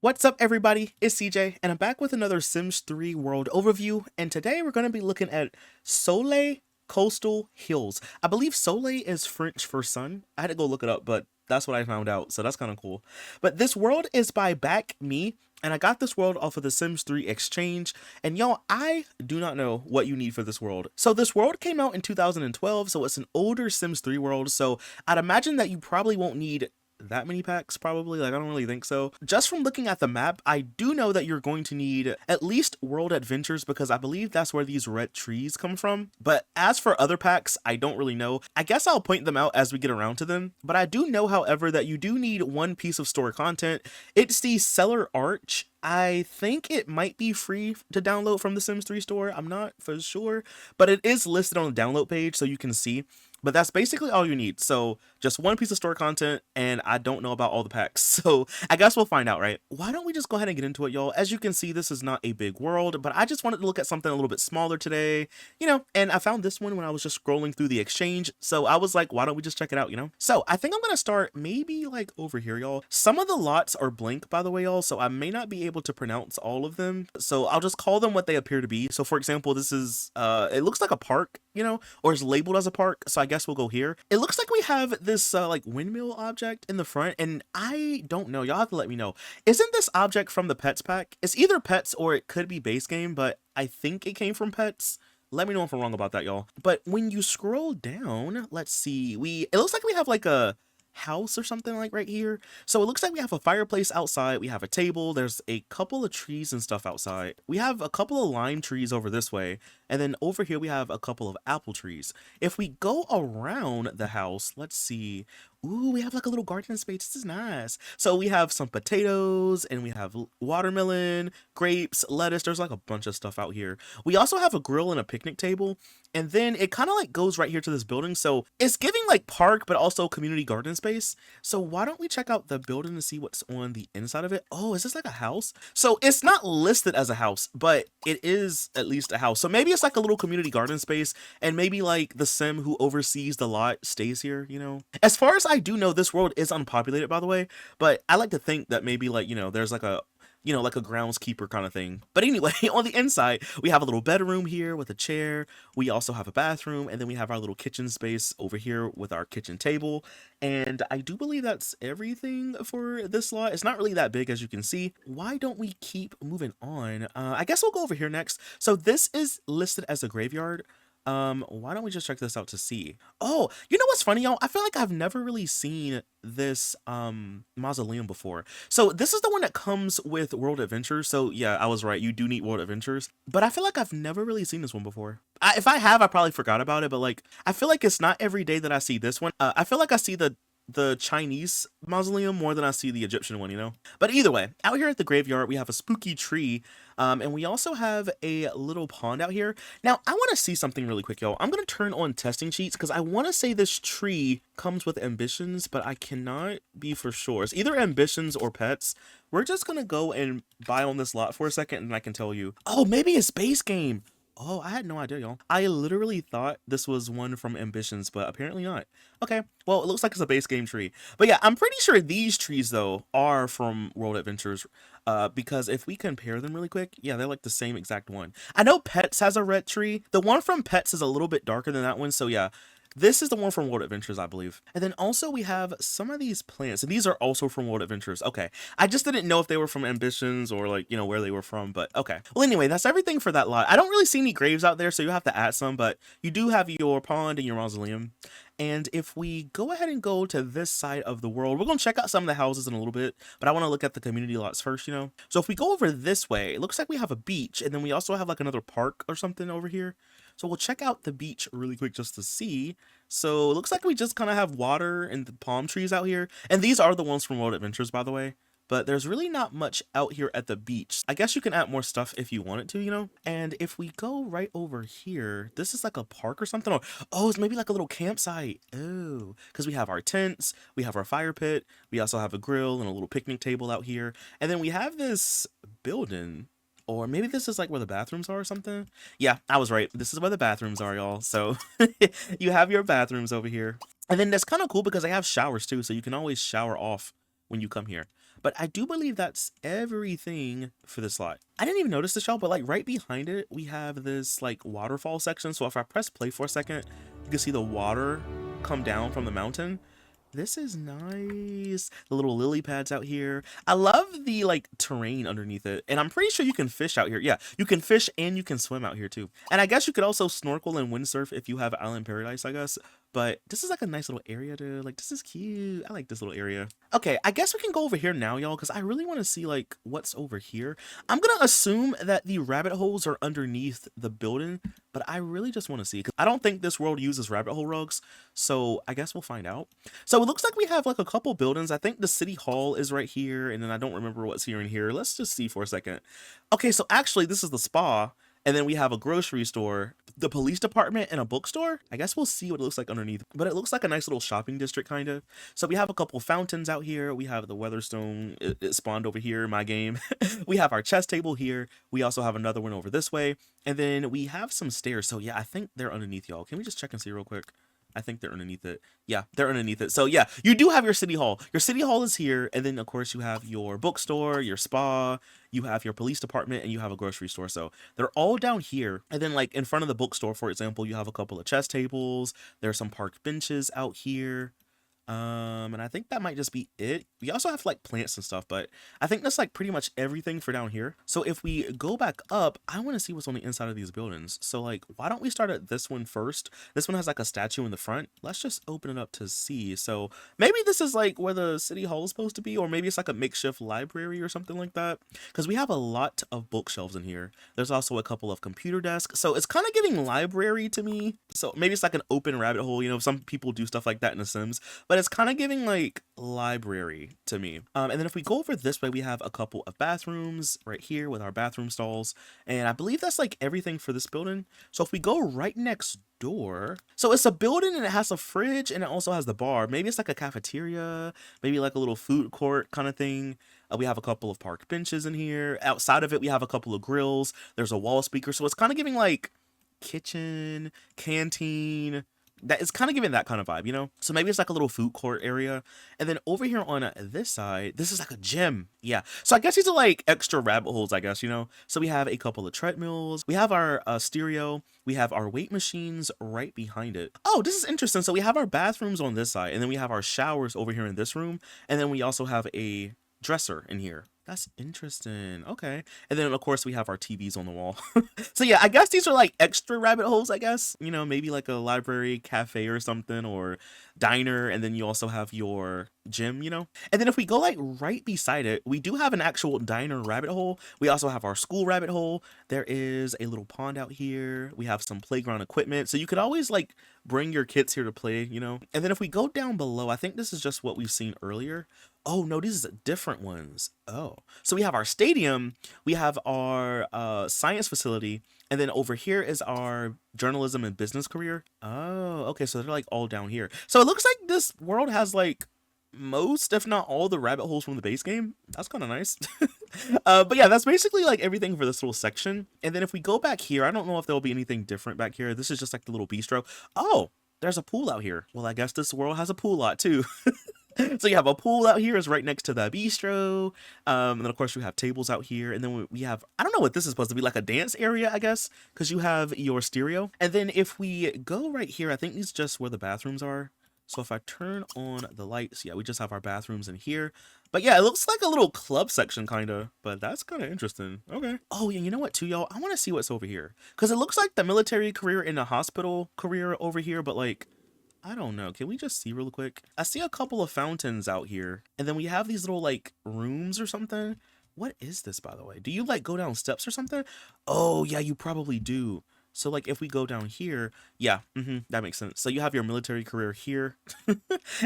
What's up, everybody? It's CJ, and I'm back with another Sims 3 world overview. And today we're going to be looking at Soleil Coastal Hills. I believe Soleil is French for sun. I had to go look it up, but that's what I found out, so that's kind of cool. But this world is by Back Me, and I got this world off of the Sims 3 exchange. And y'all, I do not know what you need for this world. So this world came out in 2012, so it's an older Sims 3 world. So I'd imagine that you probably won't need that many packs, probably. Like, I don't really think so. Just from looking at the map, I do know that you're going to need at least world adventures, because I believe that's where these red trees come from. But as for other packs, I don't really know. I guess I'll point them out as we get around to them. But I do know, however, that you do need one piece of store content. It's the Cellar Arch. I think it might be free to download from the Sims 3 store. I'm not for sure, but it is listed on the download page, so you can see. But that's basically all you need. So just one piece of store content, and I don't know about all the packs. So I guess we'll find out, right? Why don't we just go ahead and get into it, y'all? As you can see, this is not a big world, but I just wanted to look at something a little bit smaller today, and I found this one when I was just scrolling through the exchange. So I was like, why don't we just check it out, So I think I'm going to start maybe like over here, y'all. Some of the lots are blank, by the way, y'all, so I may not be able to pronounce all of them. So I'll just call them what they appear to be. So for example, this is, it looks like a park, or is labeled as a park. So I guess we'll go here. It looks like we have this like windmill object in the front, and I don't know. Y'all have to let me know. Isn't this object from the Pets pack? It's either Pets or it could be base game, but I think it came from Pets. Let me know if I'm wrong about that, y'all. But when you scroll down, let's see. It looks like we have like a house or something like right here. So it looks like we have a fireplace outside. We have a table. There's a couple of trees and stuff outside. We have a couple of lime trees over this way. And then over here we have a couple of apple trees. If we go around the house, let's see. Ooh, we have like a little garden space. This is nice. So we have some potatoes, and we have watermelon, grapes, lettuce. There's like a bunch of stuff out here. We also have a grill and a picnic table. And then it kind of like goes right here to this building. So it's giving like park, but also community garden space. So why don't we check out the building to see what's on the inside of it? Oh, is this like a house? So it's not listed as a house, but it is at least a house. So maybe it's like a little community garden space, and maybe like the sim who oversees the lot stays here, As far as I do know, this world is unpopulated, by the way, but I like to think that maybe like, there's like a like a groundskeeper kind of thing. But anyway, on the inside, we have a little bedroom here with a chair. We also have a bathroom, and then we have our little kitchen space over here with our kitchen table. And I do believe that's everything for this lot. It's not really that big, as you can see. Why don't we keep moving on? I guess we'll go over here next. So this is listed as a graveyard. Why don't we just check this out to see? Oh, you know what's funny, y'all? I feel like I've never really seen this mausoleum before. So this is the one that comes with World Adventures. So yeah, I was right. You do need World Adventures. But I feel like I've never really seen this one before. If I have, I probably forgot about it. But like, I feel like it's not every day that I see this one. I feel like I see the Chinese mausoleum more than I see the Egyptian one, But either way, out here at the graveyard, we have a spooky tree, and we also have a little pond out here. Now, I want to see something really quick, y'all. I'm going to turn on testing sheets, because I want to say this tree comes with ambitions, but I cannot be for sure. It's either ambitions or pets. We're just going to go and buy on this lot for a second, and I can tell you. Oh, maybe it's base game. Oh, I had no idea, y'all. I literally thought this was one from Ambitions, but apparently not. Okay, well, it looks like it's a base game tree. But yeah, I'm pretty sure these trees, though, are from World Adventures, because if we compare them really quick, yeah, they're like the same exact one. I know Pets has a red tree. The one from Pets is a little bit darker than that one, so yeah. This is the one from World Adventures, I believe. And then also we have some of these plants, and these are also from World Adventures. Okay, I just didn't know if they were from Ambitions or like, where they were from, but okay. Well, anyway, that's everything for that lot. I don't really see any graves out there, so you have to add some, but you do have your pond and your mausoleum. And if we go ahead and go to this side of the world, we're going to check out some of the houses in a little bit, but I want to look at the community lots first, So if we go over this way, it looks like we have a beach, and then we also have like another park or something over here. So we'll check out the beach really quick just to see. So it looks like we just kind of have water and the palm trees out here. And these are the ones from World Adventures, by the way. But there's really not much out here at the beach. I guess you can add more stuff if you wanted to, And if we go right over here, this is like a park or something. Or, oh, it's maybe like a little campsite. Oh, because we have our tents, we have our fire pit, we also have a grill and a little picnic table out here. And then we have this building. Or maybe this is like where the bathrooms are or something. Yeah, I was right. This is where the bathrooms are, y'all. So you have your bathrooms over here. And then that's kind of cool because they have showers too. So you can always shower off when you come here. But I do believe that's everything for this slot. I didn't even notice this, y'all, but like right behind it, we have this like waterfall section. So if I press play for a second, you can see the water come down from the mountain. This is nice. The little lily pads out here. I love the like terrain underneath it. And I'm pretty sure you can fish out here. Yeah, you can fish and you can swim out here too. And I guess you could also snorkel and windsurf if you have Island Paradise, I guess. But this is like a nice little area to like, this is cute. I like this little area. Okay, I guess we can go over here now, y'all, because I really want to see like what's over here. I'm gonna assume that the rabbit holes are underneath the building, but I really just want to see, because I don't think this world uses rabbit hole rugs, so I guess we'll find out. So it looks like we have like a couple buildings. I think the city hall is right here, and then I don't remember what's here and here. Let's just see for a second. Okay, so actually this is the spa, and then we have a grocery store, the police department, and a bookstore. I guess we'll see what it looks like underneath, but it looks like a nice little shopping district kind of. So we have a couple fountains out here. We have the Weatherstone, it spawned over here in my game. We have our chess table here. We also have another one over this way, and then we have some stairs. So yeah, I think they're underneath, y'all. Can we just check and see real quick? I think they're underneath it. Yeah, they're underneath it. So yeah, you do have your city hall. Your city hall is here. And then of course you have your bookstore, your spa, you have your police department, and you have a grocery store. So they're all down here. And then like in front of the bookstore, for example, you have a couple of chess tables. There's some park benches out here. And I think that might just be it. We also have like plants and stuff, but I think that's like pretty much everything for down here. So if we go back up, I want to see what's on the inside of these buildings. So like, why don't we start at this one first? This one has like a statue in the front. Let's just open it up to see. So maybe this is like where the city hall is supposed to be, or maybe it's like a makeshift library or something like that, because we have a lot of bookshelves in here. There's also a couple of computer desks, so it's kind of giving library to me. So maybe it's like an open rabbit hole, you know, some people do stuff like that in The Sims, but it's kind of giving like library to me. And then if we go over this way, we have a couple of bathrooms right here with our bathroom stalls, and I believe that's like everything for this building. So if we go right next door, so it's a building and it has a fridge and it also has the bar. Maybe it's like a cafeteria, maybe like a little food court kind of thing. We have a couple of park benches in here. Outside of it, we have a couple of grills. There's a wall speaker, so it's kind of giving like kitchen, canteen. That is kind of giving that kind of vibe, you know? So maybe it's like a little food court area. And then over here on this side, this is like a gym. Yeah. So I guess these are like extra rabbit holes, I guess, you know? So we have a couple of treadmills. We have our stereo. We have our weight machines right behind it. Oh, this is interesting. So we have our bathrooms on this side, and then we have our showers over here in this room. And then we also have a dresser in here. That's interesting. Okay. And then of course we have our TVs on the wall. So yeah, I guess these are like extra rabbit holes, I guess. You know, maybe like a library, cafe or something, or diner, and then you also have your gym, you know? And then if we go like right beside it, we do have an actual diner rabbit hole. We also have our school rabbit hole. There is a little pond out here. We have some playground equipment. So you could always like bring your kids here to play, you know? And then if we go down below, I think this is just what we've seen earlier. Oh no, these are different ones. Oh, so we have our stadium, we have our science facility, and then over here is our journalism and business career. Oh, okay, so they're like all down here. So it looks like this world has like most, if not all, the rabbit holes from the base game. That's kind of nice. But yeah, that's basically like everything for this little section. And then if we go back here, I don't know if there'll be anything different back here. This is just like the little bistro. Oh, there's a pool out here. Well, I guess this world has a pool lot too. So you have a pool out here is right next to the bistro. And then of course you have tables out here. And then we have, I don't know what this is supposed to be, like a dance area, I guess, because you have your stereo. And then if we go right here, I think these just where the bathrooms are. So if I turn on the lights, yeah, we just have our bathrooms in here. But yeah, it looks like a little club section kind of, but that's kind of interesting. Okay. Oh, yeah, you know what too, y'all? I want to see what's over here, because it looks like the military career and the hospital career over here, but like, I don't know. Can we just see real quick? I see a couple of fountains out here. And then we have these little like rooms or something. What is this, by the way? Do you like go down steps or something? Oh, yeah, you probably do. So like if we go down here, yeah, that makes sense. So you have your military career here.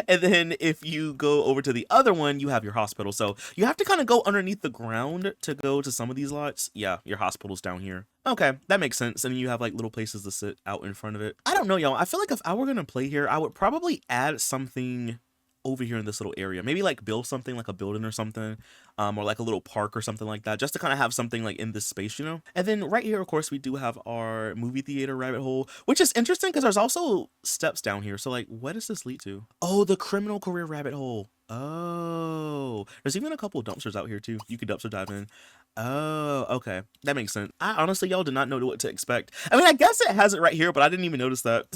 And then if you go over to the other one, you have your hospital. So you have to kind of go underneath the ground to go to some of these lots. Yeah, your hospital's down here. Okay, that makes sense. And you have like little places to sit out in front of it. I don't know, y'all. I feel like if I were going to play here, I would probably add something over here in this little area. Maybe like build something like a building or something, or like a little park or something like that, just to kind of have something like in this space, you know? And then right here, of course, we do have our movie theater rabbit hole, which is interesting because there's also steps down here. So like, what does this lead to? Oh, the criminal career rabbit hole. Oh, there's even a couple dumpsters out here too. You could dumpster dive in. Oh, okay. That makes sense. I honestly, y'all did not know what to expect. I mean, I guess it has it right here, but I didn't even notice that.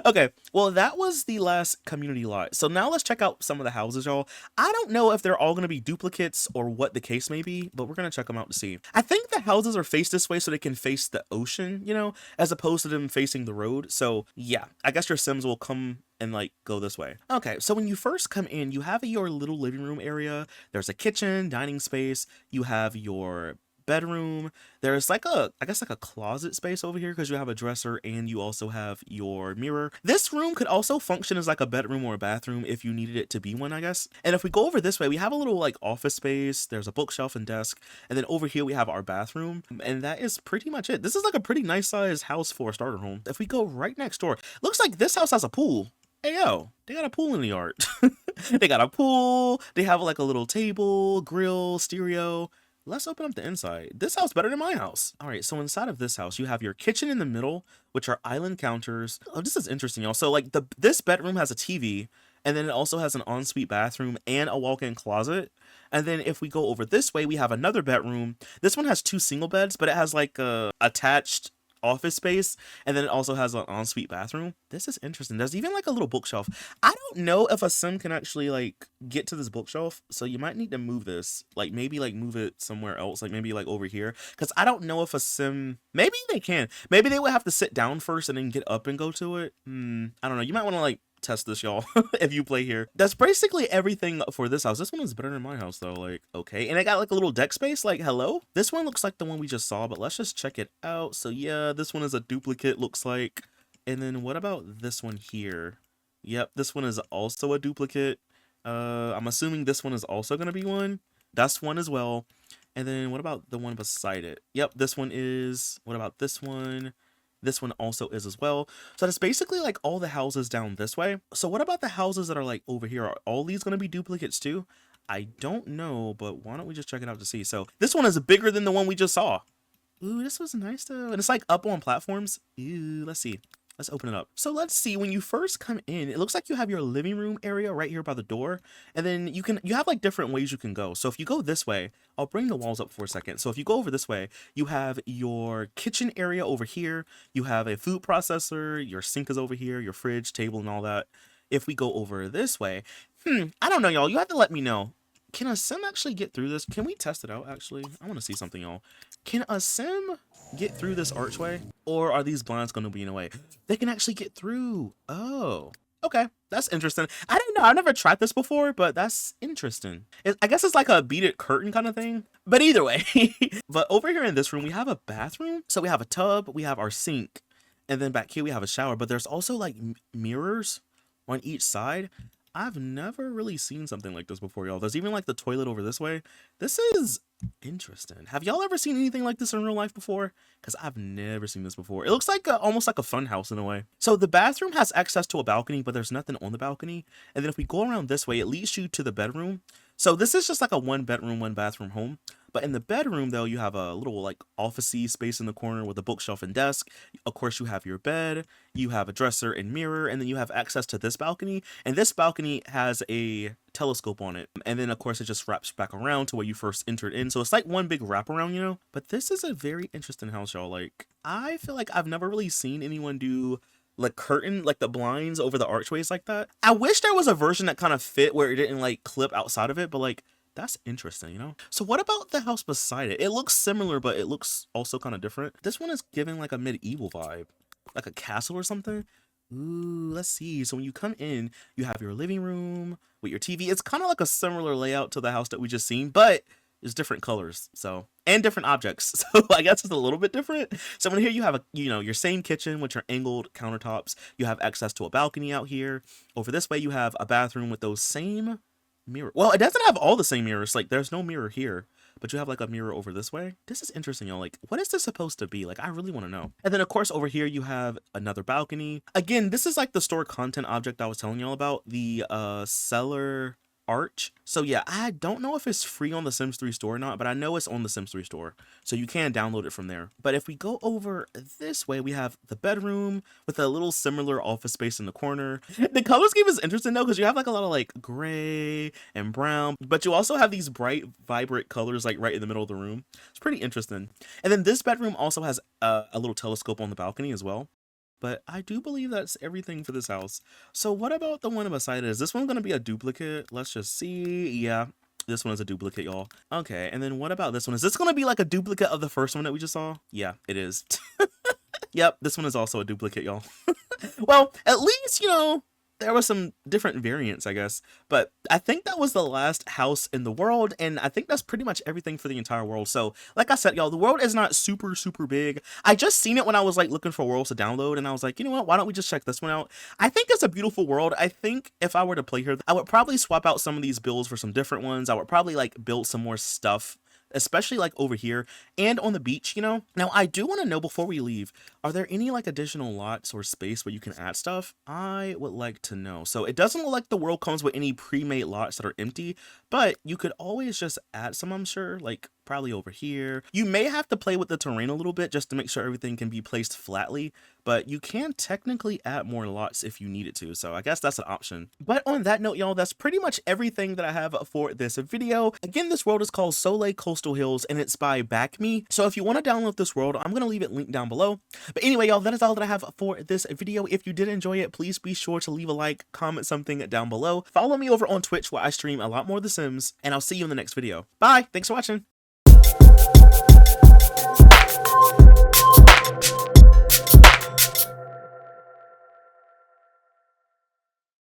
Okay, well, that was the last community lot. So now let's check out some of the houses, y'all. I don't know if they're all going to be duplicates or what the case may be, but we're going to check them out to see. I think the houses are faced this way so they can face the ocean, you know, as opposed to them facing the road. So yeah, I guess your Sims will come and like go this way. Okay, so when you first come in, you have your little living room area. There's a kitchen, dining space. You have your bedroom. There's like a, I guess like a closet space over here because you have a dresser and you also have your mirror. This room could also function as like a bedroom or a bathroom if you needed it to be one, I guess. And if we go over this way, we have a little like office space. There's a bookshelf and desk. And then over here we have our bathroom. And that is pretty much it. This is like a pretty nice sized house for a starter home. If we go right next door, looks like this house has a pool. Hey yo, they got a pool in the yard. They got a pool. They have like a little table, grill, stereo. Let's open up the inside. This house better than my house. All right, so inside of this house, you have your kitchen in the middle, which are island counters. Oh, this is interesting, y'all. So like this bedroom has a TV, and then it also has an ensuite bathroom and a walk-in closet. And then if we go over this way, we have another bedroom. This one has 2 single beds, but it has like a attached office space, and then it also has an ensuite bathroom. This is interesting. There's even like a little bookshelf. I don't know if a sim can actually like get to this bookshelf, so you might need to move this, like maybe like move it somewhere else, like maybe like over here, because I don't know if a sim, maybe they can, maybe they would have to sit down first and then get up and go to it. I don't know. You might want to like test this, y'all. If you play here. That's basically everything for this house. This one is better than my house though, like okay. And it got like a little deck space, like hello. This one looks like the one we just saw, but let's just check it out. So yeah, this one is a duplicate, looks like. And then what about this one here? Yep, this one is also a duplicate. I'm assuming this one is also gonna be one. That's one as well. And then what about the one beside it? Yep, this one is. What about this one? This one also is as well. So that's basically like all the houses down this way. So what about the houses that are like over here? Are all these going to be duplicates too? I don't know, but why don't we just check it out to see? So this one is bigger than the one we just saw. Ooh, this was nice though. And it's like up on platforms. Ooh, let's see. Let's open it up. So let's see, when you first come in, it looks like you have your living room area right here by the door. And then you have like different ways you can go. So if you go this way, I'll bring the walls up for a second. So if you go over this way, you have your kitchen area over here. You have a food processor, your sink is over here, your fridge, table, and all that. If we go over this way, I don't know, y'all. You have to let me know. Can a sim actually get through this? Can we test it out, actually? I want to see something, y'all. Can a sim get through this archway? Or are these blinds going to be in the way? They can actually get through. Oh, okay. That's interesting. I didn't know. I've never tried this before, but that's interesting. I guess it's like a beaded curtain kind of thing. But either way. But over here in this room, we have a bathroom. So we have a tub. We have our sink. And then back here, we have a shower. But there's also like mirrors on each side. I've never really seen something like this before, y'all. There's even like the toilet over this way. This is interesting. Have y'all ever seen anything like this in real life before? Because I've never seen this before. It looks like almost like a fun house in a way. So the bathroom has access to a balcony, but there's nothing on the balcony. And then if we go around this way, it leads you to the bedroom. So this is just like a 1-bedroom, 1-bathroom home. But in the bedroom, though, you have a little like officey space in the corner with a bookshelf and desk. Of course, you have your bed, you have a dresser and mirror, and then you have access to this balcony. And this balcony has a telescope on it. And then, of course, it just wraps back around to where you first entered in. So it's like one big wraparound, you know? But this is a very interesting house, y'all. Like, I feel like I've never really seen anyone do like curtain, like the blinds over the archways like that. I wish there was a version that kind of fit where it didn't like clip outside of it, but like, that's interesting, you know? So what about the house beside it? It looks similar, but it looks also kind of different. This one is giving like a medieval vibe, like a castle or something. Ooh, let's see. So when you come in, you have your living room with your TV. It's kind of like a similar layout to the house that we just seen, but it's different colors. So, and different objects. So I guess it's a little bit different. So in here you have a, you know, your same kitchen with your angled countertops. You have access to a balcony out here. Over this way, you have a bathroom with those same mirror. Well, it doesn't have all the same mirrors. Like there's no mirror here, but you have like a mirror over this way. This is interesting, y'all. Like, what is this supposed to be? Like, I really want to know. And then of course over here you have another balcony. Again, this is like the store content object I was telling y'all about. The cellar arch. So yeah, I don't know if it's free on the Sims 3 store or not, but I know it's on the Sims 3 store. So you can download it from there. But if we go over this way, we have the bedroom with a little similar office space in the corner. The color scheme is interesting though, because you have like a lot of like gray and brown, but you also have these bright, vibrant colors like right in the middle of the room. It's pretty interesting. And then this bedroom also has a little telescope on the balcony as well. But I do believe that's everything for this house. So what about the one beside it? Is this one going to be a duplicate? Let's just see. Yeah, this one is a duplicate, y'all. Okay, and then what about this one? Is this going to be like a duplicate of the first one that we just saw? Yeah, it is. Yep, this one is also a duplicate, y'all. Well, at least, you know, there was some different variants, I guess. But I think that was the last house in the world, and I think that's pretty much everything for the entire world. So, like I said, y'all, the world is not super, super big. I just seen it when I was, like, looking for worlds to download, and I was like, you know what, why don't we just check this one out? I think it's a beautiful world. I think if I were to play here, I would probably swap out some of these builds for some different ones. I would probably, like, build some more stuff, especially like over here and on the beach, you know. Now I do want to know before we leave, are there any like additional lots or space where you can add stuff? I would like to know. So it doesn't look like the world comes with any pre-made lots that are empty, but you could always just add some, I'm sure, like probably over here. You may have to play with the terrain a little bit just to make sure everything can be placed flatly, but you can technically add more lots if you needed to. So I guess that's an option. But on that note, y'all, that's pretty much everything that I have for this video. Again, this world is called Soleil Coastal Hills and it's by BackMe. So if you want to download this world, I'm going to leave it linked down below. But anyway, y'all, that is all that I have for this video. If you did enjoy it, please be sure to leave a like, comment something down below. Follow me over on Twitch where I stream a lot more of The Sims, and I'll see you in the next video. Bye! Thanks for watching!